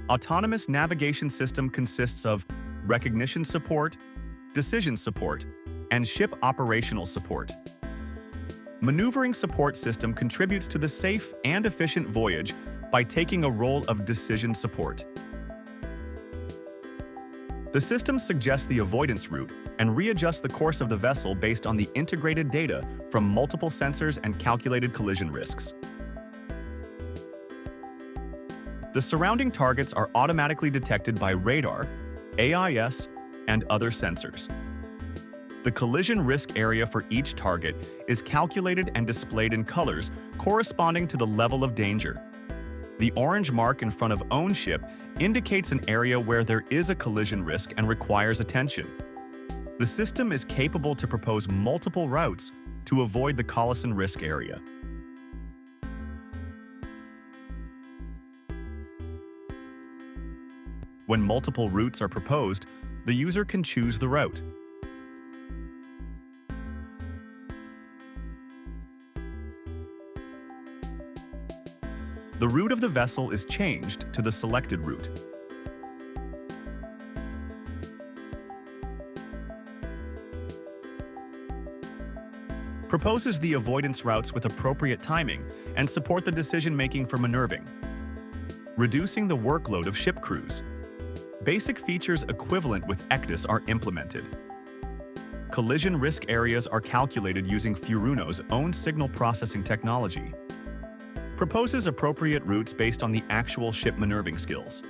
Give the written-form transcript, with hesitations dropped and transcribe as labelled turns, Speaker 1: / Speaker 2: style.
Speaker 1: Autonomous navigation system consists of recognition support, decision support, and ship operational support. Maneuvering support system contributes to the safe and efficient voyage by taking a role of decision support. The system suggests the avoidance route and readjusts the course of the vessel based on the integrated data from multiple sensors and calculated collision risks. The surrounding targets are automatically detected by radar, AIS, and other sensors. The collision risk area for each target is calculated and displayed in colors corresponding to the level of danger. The orange mark in front of own ship indicates an area where there is a collision risk and requires attention. The system is capable to propose multiple routes to avoid the collision risk area. When multiple routes are proposed, the user can choose the route. The route of the vessel is changed to the selected route. Proposes the avoidance routes with appropriate timing and support the decision-making for maneuvering. Reducing the workload of ship crews. Basic features equivalent with ECDIS are implemented. Collision risk areas are calculated using Furuno's own signal processing technology. Proposes appropriate routes based on the actual ship maneuvering skills.